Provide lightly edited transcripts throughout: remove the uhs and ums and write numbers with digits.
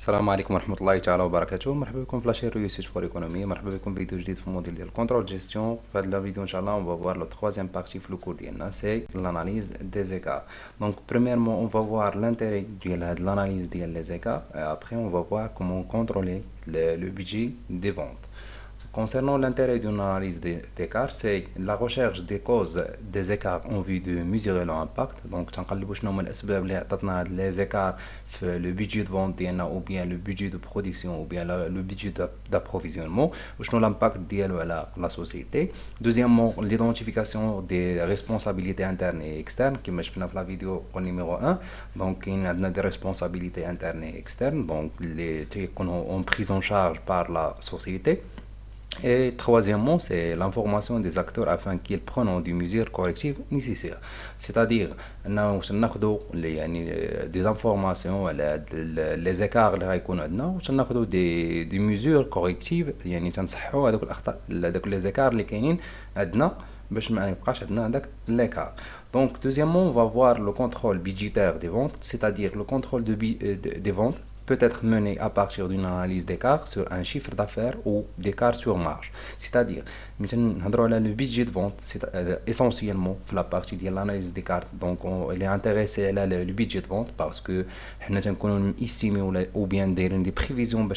السلام عليكم ورحمة الله تعالى وبركاته. مرحبا بكم في لاشين ريوسيت فور ايكونومي. مرحبا بكم في فيديو جديد في الموديل ديال كونترول جيستيون. في هذا الفيديو ان شاء الله on va voir le troisième partie في الكور ديالنا سي l'analyse des écarts. Donc premièrement on va voir l'intérêt ديال هاد l'analyse ديال les écarts et après on va voir comment contrôler le budget des ventes. Concernant l'intérêt d'une analyse d'écart, c'est la recherche des causes des écarts en vue de mesurer leur impact. Donc, تنقلبوا شنو هما الأسباب اللي عطاتنا هاد les écarts في le budget de vente ديالنا ou bien le budget de production ou bien le budget d'approvisionnement وشنو l'impact ديالو على la société. Deuxièmement, l'identification des responsabilités internes et externes كما شفنا في la vidéo numéro 1. Donc, كاين عندنا des responsabilités internes et externes donc les تيكونوا en prise en charge par la société. Et troisièmement, c'est l'information des acteurs afin qu'ils prennent des mesures correctives nécessaires. C'est-à-dire, nous avons des informations, les écarts اللي غيكونوا عندنا وتناخذوا des mesures correctives يعني تنصحوا هذوك الأخطاء هذوك les écarts اللي كاينين عندنا باش ما يبقاش عندنا هذاك l'écart. Donc, deuxièmement, on va voir le contrôle budgétaire des ventes, c'est-à-dire le contrôle des ventes peut être mené à partir d'une analyse d'écart sur un chiffre d'affaires ou d'écart sur marge. C'est-à-dire, le budget de vente, c'est essentiellement la partie de l'analyse d'écart. Donc, il est intéressé à le budget de vente parce que nous estimé ou bien des prévisions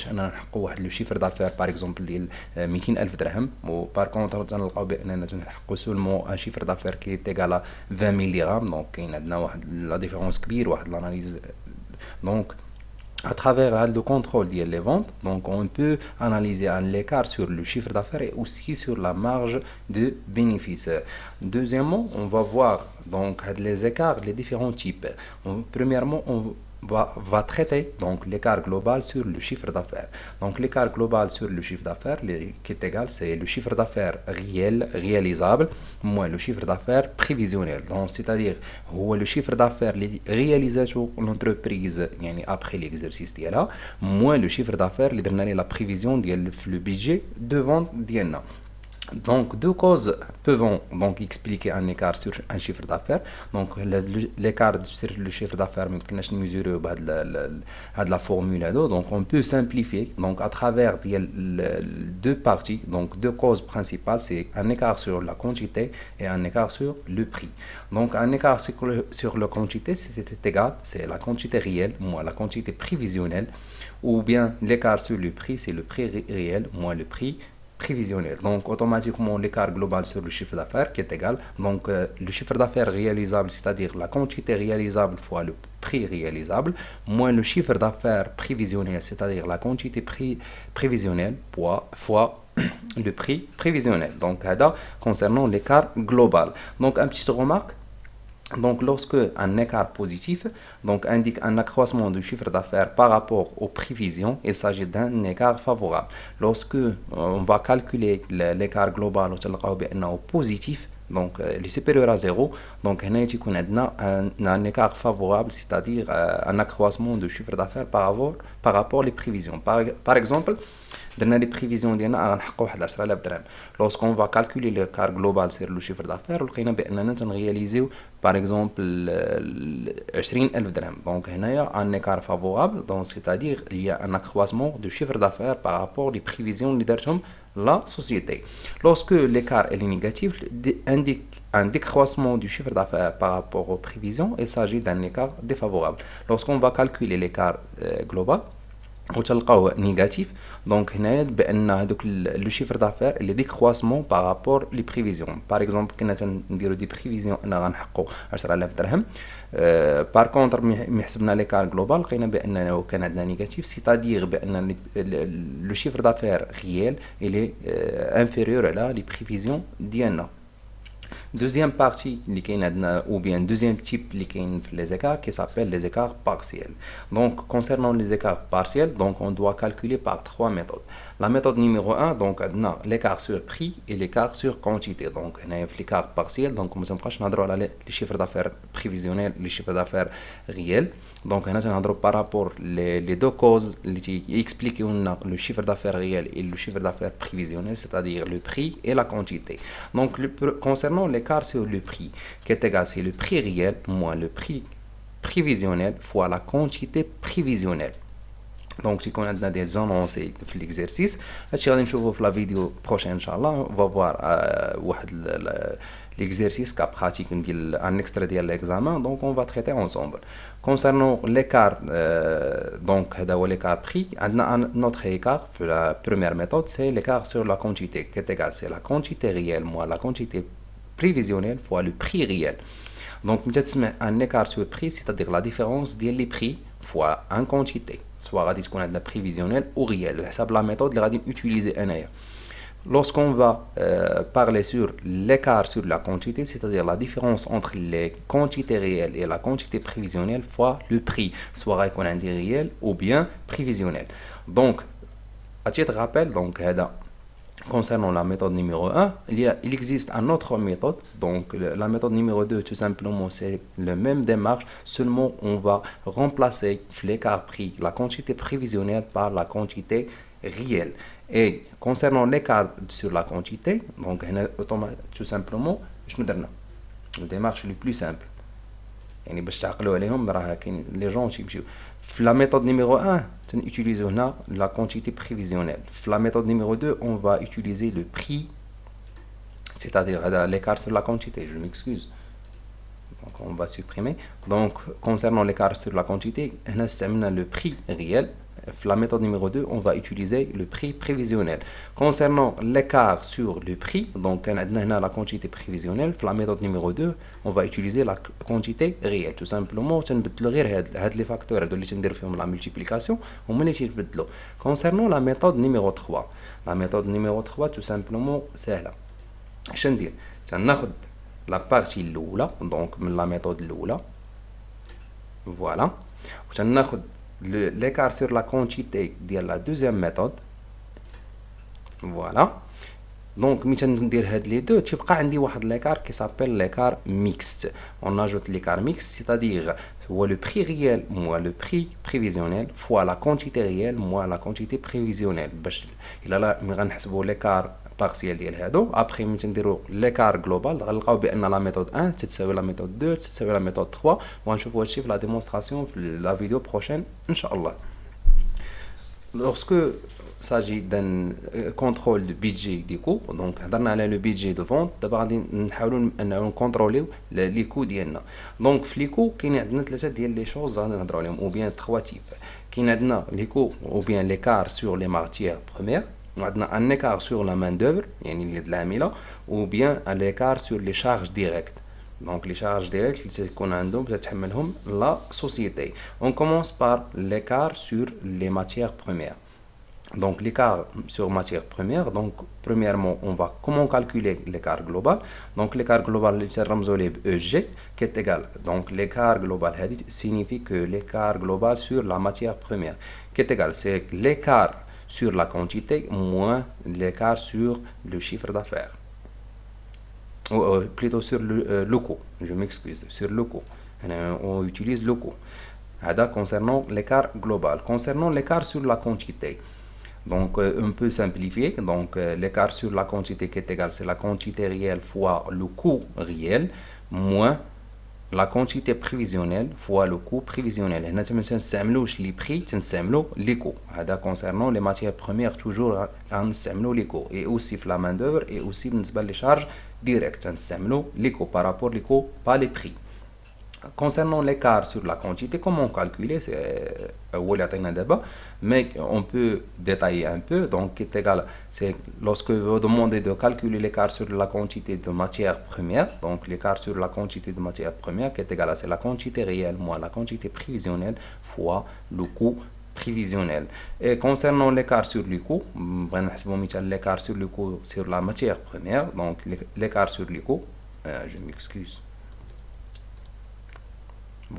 pour le chiffre d'affaires, par exemple, de 200,000 dirhams. Ou par contre, nous avons seulement un chiffre d'affaires qui est égal à 20 000 dirhams. Donc, il y a la différence qui est l'analyse. Donc, à travers le contrôle des ventes, donc on peut analyser l'écart sur le chiffre d'affaires et aussi sur la marge de bénéfice. Deuxièmement, on va voir donc les écarts, les différents types. Premièrement, on va traiter donc l'écart global sur le chiffre d'affaires. Donc l'écart global sur le chiffre d'affaires qui est égal, c'est le chiffre d'affaires réalisable moins le chiffre d'affaires prévisionnel. Donc c'est-à-dire le chiffre d'affaires réalisé sur l'entreprise après l'exercice ديالها moins le chiffre d'affaires اللي درنا ليه la prévision ديال le budget de vente ديالنا. Donc, deux causes peuvent donc expliquer un écart sur un chiffre d'affaires. Donc, l'écart sur le chiffre d'affaires, mais qu'on a mesuré de la formule. Donc, on peut simplifier. Donc, à travers deux parties, donc deux causes principales, c'est un écart sur la quantité et un écart sur le prix. Donc, un écart sur la quantité, c'est égal, c'est la quantité réelle moins la quantité prévisionnelle, ou bien l'écart sur le prix, c'est le prix réel moins le prix prévisionnel. Donc automatiquement l'écart global sur le chiffre d'affaires qui est égal donc le chiffre d'affaires réalisable, c'est-à-dire la quantité réalisable fois le prix réalisable moins le chiffre d'affaires prévisionnel, c'est-à-dire la quantité prévisionnelle fois le prix prévisionnel. Donc ça concernant l'écart global. Donc un petit remarque. Donc, lorsque un écart positif donc, indique un accroissement du chiffre d'affaires par rapport aux prévisions, il s'agit d'un écart favorable. Lorsque on va calculer l'écart global au positif, donc il est supérieur à 0, donc on a un écart favorable, c'est-à-dire un accroissement du chiffre d'affaires par rapport aux prévisions. Par exemple, dans les prévisions ديالنا غنحققوا 10000 درهم. Lorsqu'on va calculer l'écart global sur le chiffre d'affaires, لقينا باننا تنرياليزيو par exemple 20000 درهم. Donc هنايا un écart favorable, donc c'est-à-dire il y a un accroissement du chiffre d'affaires par rapport aux prévisions اللي دارتهم la société. Lorsque l'écart est négatif, indique un décroissement du chiffre d'affaires par rapport aux prévisions, il s'agit d'un écart défavorable. Lorsqu'on va calculer l'écart global وتلقاوه négatif, donc هنا بان هذوك لو شيفر دافير اللي décroissement par rapport les prévisions. Par exemple كنا تنديروا دي بريفيزيون ان غنحققوا 10000 درهم, par contre ملي حسبنا ليكار جلوبال لقينا بانه كان عندنا نيجاتيف, c'est-à-dire بان لو شيفر دافير réel il est inférieur على les prévisions ديالنا. Deuxième partie ou bien deuxième type les écarts qui s'appelle les écarts partiels. Donc concernant les écarts partiels, donc on doit calculer par trois méthodes. La méthode numéro 1, donc l'écart sur prix et l'écart sur quantité. Donc on a l'écart partiel, donc comme ça on a les chiffres d'affaires prévisionnels, les chiffres d'affaires réels. Donc on a par rapport les deux causes qui expliquent le chiffre d'affaires réel et le chiffre d'affaires prévisionnel, c'est-à-dire le prix et la quantité. Donc concernant l'écart sur le prix, qui est égal, c'est le prix réel moins le prix prévisionnel fois la quantité prévisionnelle. Donc, si on a des annonces في l'exercice, هادشي غادي نشوفو في la vidéo prochaine inchallah. On va voir l'exercice cas pratique ديال un extrait ديال l'examen, donc on va traiter ensemble. Concernant l'écart, donc هذا هو l'écart prix. عندنا un autre écart في la première méthode, c'est l'écart sur la quantité qui est égal, c'est la quantité réelle moins la quantité prévisionnelle fois le prix réel. Donc, un écart sur prix, c'est-à-dire la différence des prix fois une quantité. Soit غادي تكون عندنا prévisionnel ou réel. حسب la méthode اللي غادي utiliser انايا. Lorsqu'on va parler sur l'écart sur la quantité, c'est-à-dire la différence entre les quantités réelles et la quantité prévisionnelle fois le prix, soit غيكون عندي réel ou bien prévisionnel. Donc, à titre de rappel, donc هذا concernant la méthode numéro 1, il existe une autre méthode. Donc la méthode numéro 2, tout simplement, c'est le même démarche, seulement on va remplacer l'écart prix, la quantité prévisionnelle par la quantité réelle. Et concernant l'écart sur la quantité, donc tout simplement, je me donne la démarche le plus simple. يعني باش تعقلوا عليهم راه كاين لي جون تيمشيو في لا ميثود نيميرو 1 تنوتيليزو هنا لا كونتيتي بريفيزيونيل. في لا ميثود نيميرو 2 on va utiliser le prix, c'est-à-dire l'écart sur la quantité. Je m'excuse, donc on va supprimer. Donc concernant l'écart sur la quantité, هنا استعملنا le prix réel. La méthode numéro 2, on va utiliser le prix prévisionnel. Concernant l'écart sur le prix, donc on a la quantité prévisionnelle. La méthode numéro 2, on va utiliser la quantité réelle. Tout simplement, on va les facteurs de la multiplication. Concernant la méthode numéro 3, la méthode numéro 3, tout simplement, c'est là. Je veux dire, on a la partie l'oula, donc la méthode l'oula. Voilà. On a l'écart sur la quantité de la deuxième méthode. Voilà. Donc مثلا ندير هاد les deux, تيبقى عندي واحد l'écart qui s'appelle l'écart mixte. On ajoute l'écart mixte, c'est-à-dire soit le prix réel moins le prix prévisionnel fois la quantité réelle moins la quantité prévisionnelle. باش إلا لا ملي غنحسبوا l'écart partiel ديال هادو après ملي نديروا l'écart global غنلقاو بان la méthode 1 تساوي la méthode 2 تساوي la méthode 3 وغنشوفوا هادشي في la démonstration في la vidéo prochaine inchallah. Lorsque il s'agit d'un contrôle de budget des coûts, donc on a le budget de vente, d'abord on contrôler les coûts ديالنا. Donc في les coûts كاين عندنا ثلاثه ديال les choses غادي نهضروا عليهم, ou bien trois types. كاين عندنا les coûts ou bien l'écart sur les matières premières, عندنا un écart sur la main d'œuvre يعني اللي العامله, ou bien un écart sur les charges directes. Donc les charges directes اللي تكون عندهم تتحملهم la société. On commence par l'écart sur les matières premières. Donc l'écart sur matière première, donc premièrement on va comment calculer l'écart global. Donc l'écart global EG qui est égal, donc l'écart global signifie que l'écart global sur la matière première qui est égal, c'est l'écart sur la quantité moins l'écart sur le chiffre d'affaires, ou plutôt sur le coût, je m'excuse, sur le coût. On utilise le coût concernant l'écart global. Concernant l'écart sur la quantité, donc on peut simplifier. Donc l'écart sur la quantité qui est égal, c'est la quantité réelle fois le coût réel moins la quantité prévisionnelle fois le coût prévisionnel. هنا تنستعملوش les prix, تنستعملو les coûts. هذا concernant les matières premières toujours غنستعملو les coûts, et aussi في la main d'œuvre, et aussi بالنسبة les charges directes تنستعملو les coûts par rapport les coûts pas les prix. Concernant l'écart sur la quantité, comment calculer, mais on peut détailler un peu. Donc est égal, c'est lorsque vous demandez de calculer l'écart sur la quantité de matière première, donc l'écart sur la quantité de matière première qui est égal à c'est la quantité réelle moins la quantité prévisionnelle fois le coût prévisionnel. Et concernant l'écart sur le coût, l'écart sur le coût sur la matière première, donc l'écart sur le coût, je m'excuse.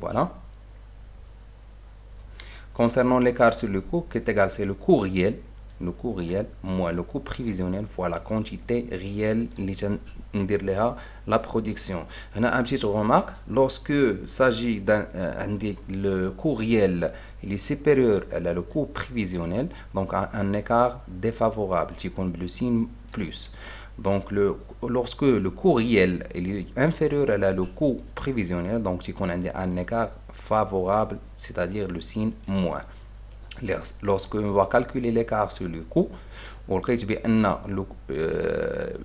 Voilà. Concernant l'écart sur le coût, qui est égal, c'est le coût réel moins le coût prévisionnel fois la quantité réelle la production. On a une petite remarque, lorsque il s'agit d'un le coût réel il est supérieur à le coût prévisionnel, donc un écart défavorable qui compte le signe plus. Donc lorsque le coût réel est inférieur à le coût prévisionnel, donc il y a un écart favorable, c'est-à-dire le signe moins. lorsque on va calculer l'écart sur le coût,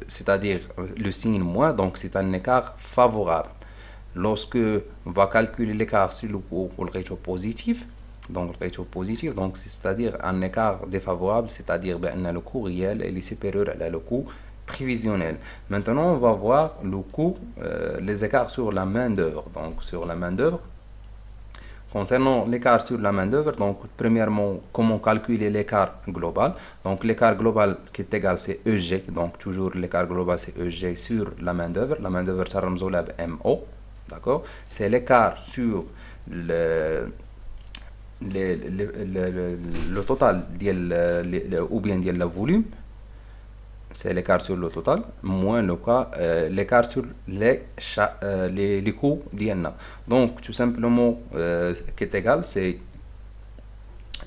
c'est-à-dire le signe moins, donc c'est un écart favorable. Lorsque on va calculer l'écart sur le coût, on le positif, donc c'est-à-dire un écart défavorable, c'est-à-dire le coût réel est supérieur à le coût prévisionnel. Maintenant, on va voir le coût, les écarts sur la main d'œuvre. Donc sur la main d'œuvre, concernant l'écart sur la main-d'œuvre, donc premièrement, comment calculer l'écart global? Donc l'écart global qui est égal, c'est EG, donc toujours l'écart global c'est EG sur la main-d'œuvre. La main-d'œuvre, ça représente MO, d'accord? C'est l'écart sur le total ou bien le volume. C'est l'écart sur le total, moins l'écart sur les coûts d'INA. Donc, tout simplement, qui est égal, c'est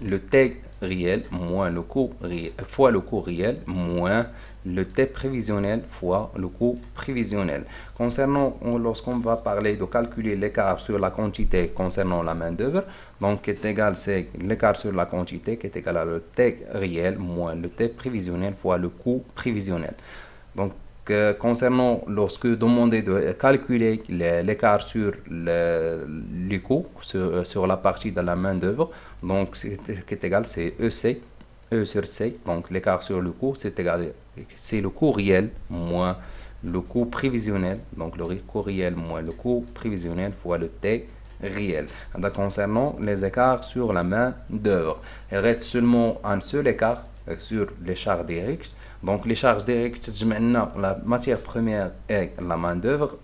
le T réel moins le coût réel, fois le coût réel moins le T prévisionnel fois le coût prévisionnel. Concernant, lorsqu'on va parler de calculer l'écart sur la quantité concernant la main-d'œuvre, donc qui est égal, c'est l'écart sur la quantité qui est égal à le T réel moins le T prévisionnel fois le coût prévisionnel. Donc, concernant lorsque demandé de calculer l'écart sur les coûts sur la partie de la main d'œuvre, donc qui est égal, c'est EC, E sur C, donc l'écart sur le coût, c'est égal, c'est le coût réel moins le coût prévisionnel, donc le coût réel moins le coût prévisionnel fois le T réel. Donc, concernant les écarts sur la main d'œuvre, il reste seulement un seul écart sur les charges directes. Donc les charges directes, la matière première et la main d'œuvre.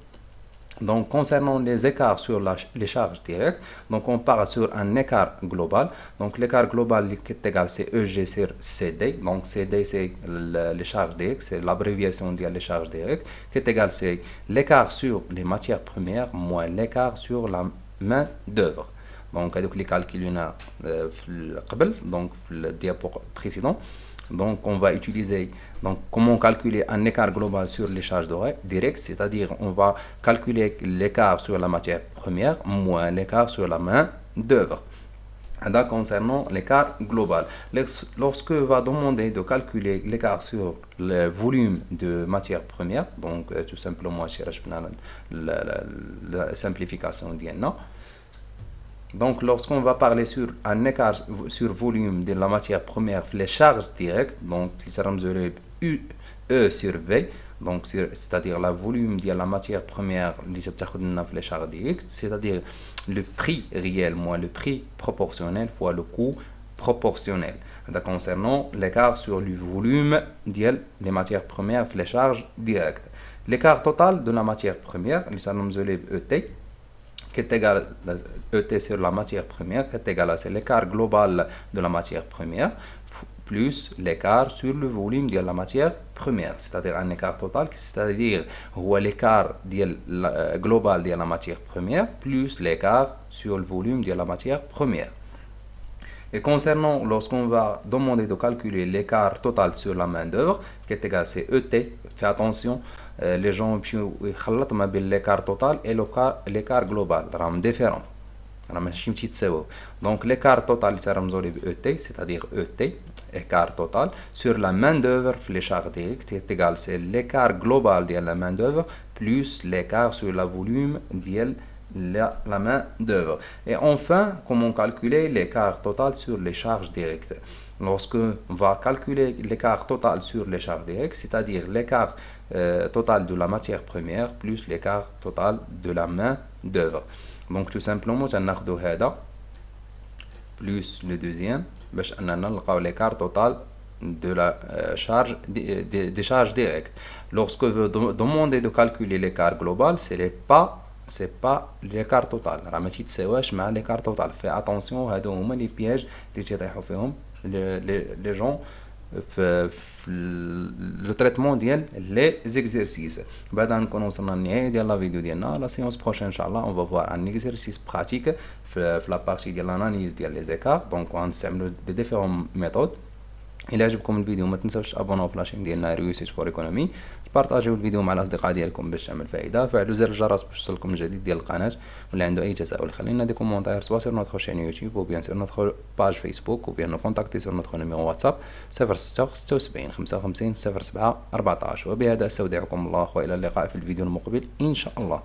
Donc concernant les écarts sur les charges directes, donc on part sur un écart global. Donc l'écart global qui est égal, c'est EG sur CD. Donc CD c'est les charges directes, c'est l'abréviation des charges directes, qui est égal, c'est l'écart sur les matières premières moins l'écart sur la main d'œuvre. Donc avec les calculs donc le diapo précédent. Donc on va utiliser, donc comment calculer un écart global sur les charges directes, c'est-à-dire on va calculer l'écart sur la matière première moins l'écart sur la main d'œuvre. Donc concernant l'écart global, lorsque on va demander de calculer l'écart sur le volume de matière première, donc tout simplement la simplification d'INA. Donc, lorsqu'on va parler sur un écart sur volume de la matière première, les charges directes, donc, E sur V, donc, c'est-à-dire le volume de la matière première, les charges directes, c'est-à-dire le prix réel moins le prix proportionnel fois le coût proportionnel. Donc, concernant l'écart sur le volume des matières premières, les charges directes. L'écart total de la matière première, ET, qui est égal à ET sur la matière première, qui est égal à l'écart global de la matière première, plus l'écart sur le volume de la matière première, c'est-à-dire un écart total, c'est-à-dire l'écart global de la matière première, plus l'écart sur le volume de la matière première. Et concernant, lorsqu'on va demander de calculer l'écart total sur la main d'œuvre, qui est égal à ET, fais attention, les gens ont l'écart total et l'écart global, c'est différent. Donc l'écart total c'est ET, c'est-à-dire ET, écart total, sur la main d'œuvre, les charges directes, est égal, c'est l'écart global de la main d'œuvre plus l'écart sur le volume de la main d'œuvre. Et enfin, comment calculer l'écart total sur les charges directes? Lorsque on va calculer l'écart total sur les charges directes, c'est-à-dire l'écart total de la matière première plus l'écart total de la main d'œuvre. Donc tout simplement, on a plus le deuxième, on a l'écart total de la charge des charges directes. Lorsque vous demandez de calculer l'écart global, c'est pas l'écart total. L'écart total. Fais attention, les pièges les gens le traitement des exercices. بعد نوصلنا للنهاية ديال لا فيديو ديالنا. La séance prochaine inchallah on va voir un exercice pratique في la partie ديال l'analyse ديال les écarts. Donc on va utiliser des différentes méthodes. الى عجبكم الفيديو ما تنساوش تابوناو في لاشين ديالنا ريوسيت فور ايكونومي، بارطاجيو الفيديو مع الاصدقاء ديالكم باش تعمل فائده، فعلوا زر الجرس باش يوصلكم الجديد ديال القناه. واللي عنده اي تساؤل خلينا دي كومونتير سوا سير نوتر شين يوتيوب او بيان سير نوتر باج فيسبوك، او بيان نو كونتاكتي سور نوتر نيميرو واتساب 06 76 55 07 14. وبهذا استودعكم الله والى اللقاء في الفيديو المقبل ان شاء الله.